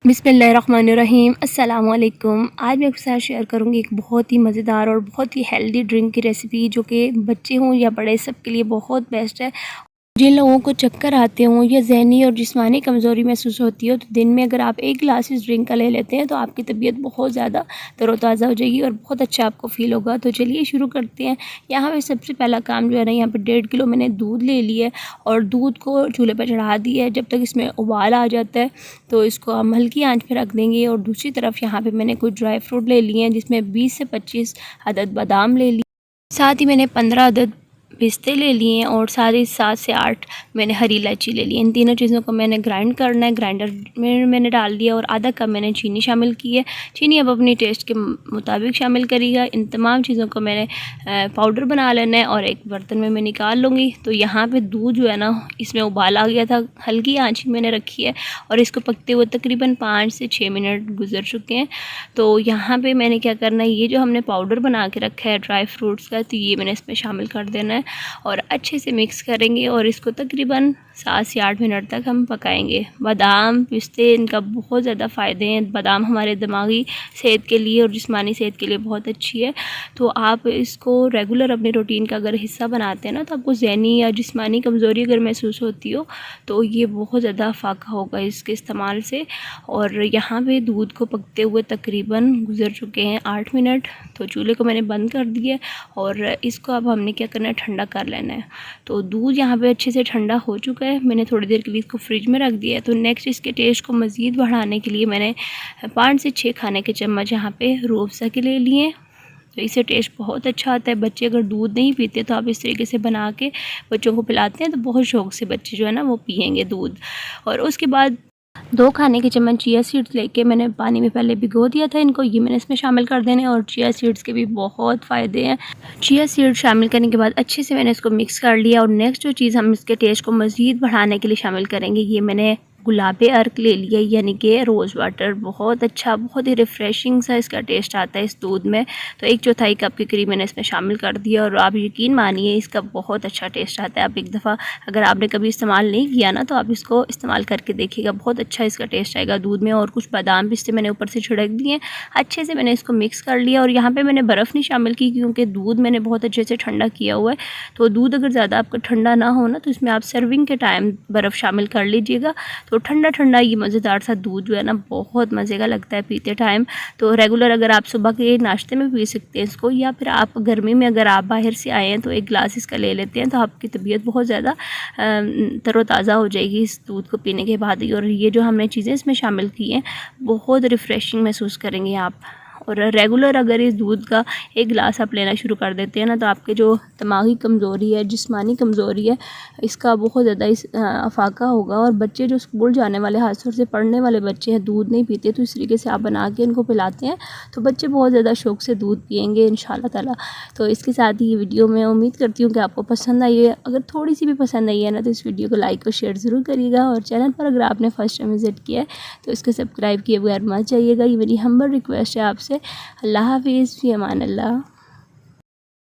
बिस्मिल्लाहिर्रहमानिर्रहीम अस्सलाम वालेकुम। आज मैं आपके साथ शेयर करूँगी एक बहुत ही मज़ेदार और बहुत ही हेल्दी ड्रिंक की रेसिपी, जो कि बच्चे हों या बड़े सबके लिए बहुत बेस्ट है। जिन लोगों को चक्कर आते हों या ज़हनी और जिस्मानी कमज़ोरी महसूस होती हो, तो दिन में अगर आप एक गिलास इस ड्रिंक का ले लेते हैं तो आपकी तबीयत बहुत ज़्यादा तरोताज़ा हो जाएगी और बहुत अच्छा आपको फ़ील होगा। तो चलिए शुरू करते हैं। यहाँ पे सबसे पहला काम जो है ना, यहाँ पे 1.5 किलो मैंने दूध ले लिया है और दूध को चूल्हे पर चढ़ा दिया है। जब तक इसमें उबाल आ जाता है तो इसको हम हल्की आंच पे रख देंगे। और दूसरी तरफ यहाँ पे मैंने कुछ ड्राई फ्रूट ले लिए हैं, जिसमें 20 से 25 अदद बादाम ले लिए, साथ ही मैंने 15 अदद पिस्ते ले लिए हैं और सारे 7 से 8 मैंने हरी इलायची ले ली। इन तीनों चीज़ों को मैंने ग्राइंड करना है। ग्राइंडर में मैंने डाल दिया और आधा कप मैंने चीनी शामिल की है। चीनी अब अपनी टेस्ट के मुताबिक शामिल करिएगा। इन तमाम चीज़ों को मैंने पाउडर बना लेना है और एक बर्तन में मैं निकाल लूँगी। तो यहाँ पे दूध जो है ना, इसमें उबाल आ गया था, हल्की आँच मैंने रखी है और इसको पकते हुए तकरीबन 5 से 6 मिनट गुजर चुके हैं। तो यहाँ पे मैंने क्या करना है, ये जो हमने पाउडर बना के रखा है ड्राई फ्रूट्स का, तो ये मैंने इसमें शामिल कर देना है और अच्छे से मिक्स करेंगे और इसको तकरीबन 7 से 8 मिनट तक हम पकाएंगे। बादाम पिस्ते, इनका बहुत ज़्यादा फ़ायदे हैं। बादाम हमारे दिमागी सेहत के लिए और जिस्मानी सेहत के लिए बहुत अच्छी है। तो आप इसको रेगुलर अपने रूटीन का अगर हिस्सा बनाते हैं ना, तो आपको ज़हनी या जिस्मानी कमज़ोरी अगर महसूस होती हो तो ये बहुत ज़्यादा फ़ायदा होगा इसके इस्तेमाल से। और यहाँ पे दूध को पकते हुए तकरीबन गुजर चुके हैं 8 मिनट। तो चूल्हे को मैंने बंद कर दिया और इसको अब हमने क्या करना है, ठंडा कर लेना है। तो दूध यहाँ पे अच्छे से ठंडा हो चुका है। मैंने थोड़ी देर के लिए इसको फ्रिज में रख दिया है। तो नेक्स्ट इसके टेस्ट को मज़ीद बढ़ाने के लिए मैंने 5 से 6 खाने के चम्मच यहाँ पे रूह अफ़ज़ा के ले लिए। तो इससे टेस्ट बहुत अच्छा आता है। बच्चे अगर दूध नहीं पीते तो आप इस तरीके से बना के बच्चों को पिलाते हैं तो बहुत शौक़ से बच्चे जो है ना वो पियेंगे दूध। और उसके बाद 2 खाने के चम्मच चिया सीड्स लेके मैंने पानी में पहले भिगो दिया था इनको, ये मैंने इसमें शामिल कर देने। और चिया सीड्स के भी बहुत फ़ायदे हैं। चिया सीड शामिल करने के बाद अच्छे से मैंने इसको मिक्स कर लिया। और नेक्स्ट जो चीज़ हम इसके टेस्ट को मज़ीद बढ़ाने के लिए शामिल करेंगे, ये मैंने गुलाबे अर्क ले लिया, यानी कि रोज़ वाटर। बहुत अच्छा, बहुत ही रिफ़्रेशिंग सा इसका टेस्ट आता है इस दूध में। तो 1/4 कप के करीब मैंने इसमें शामिल कर दिया और आप यकीन मानिए इसका बहुत अच्छा टेस्ट आता है। आप एक दफ़ा अगर आपने कभी इस्तेमाल नहीं किया ना, तो आप इसको इस्तेमाल करके देखिएगा, बहुत अच्छा इसका टेस्ट आएगा दूध में। और कुछ बादाम पिस्ते मैंने ऊपर से छिड़क दिए। अच्छे से मैंने इसको मिक्स कर लिया और यहाँ पर मैंने बर्फ़ नहीं शामिल की, क्योंकि दूध मैंने बहुत अच्छे से ठंडा किया हुआ है। तो दूध अगर ज़्यादा आपका ठंडा ना हो ना, तो इसमें आप सर्विंग के टाइम बर्फ़ शामिल कर लीजिएगा। तो ठंडा ठंडा ये मज़ेदार सा दूध जो है ना, बहुत मज़े का लगता है पीते टाइम। तो रेगुलर अगर आप सुबह के नाश्ते में पी सकते हैं इसको, या फिर आप गर्मी में अगर आप बाहर से आए हैं तो एक गिलास इसका ले लेते हैं, तो आपकी तबीयत बहुत ज़्यादा तरोताज़ा हो जाएगी इस दूध को पीने के बाद ही। और ये जो हमने चीज़ें इसमें शामिल की हैं, बहुत रिफ़्रेशिंग महसूस करेंगे आप। और रेगुलर अगर इस दूध का एक गिलास आप लेना शुरू कर देते हैं ना, तो आपके जो दिमागी कमज़ोरी है, जिस्मानी कमज़ोरी है, इसका बहुत ज़्यादा अफाका होगा। और बच्चे जो स्कूल जाने वाले, खासतौर से पढ़ने वाले बच्चे हैं, दूध नहीं पीते, तो इस तरीके से आप बना के इनको पिलाते हैं तो बच्चे बहुत ज़्यादा शौक़ से दूध पियेंगे इंशाल्लाह ताला। तो इसके साथ ही ये वीडियो मैं उम्मीद करती हूँ कि आपको पसंद आई है। अगर थोड़ी सी भी पसंद आई है ना, तो इस वीडियो को लाइक और शेयर ज़रूर करिएगा। और चैनल पर अगर आपने फ़र्स्ट टाइम विज़िट किया है तो इसको सब्सक्राइब किए बगैर मत जाइएगा, ये मेरी हम्बल रिक्वेस्ट है आपसे। अल्लाह हाफ़िज़, फ़ी अमान अल्लाह।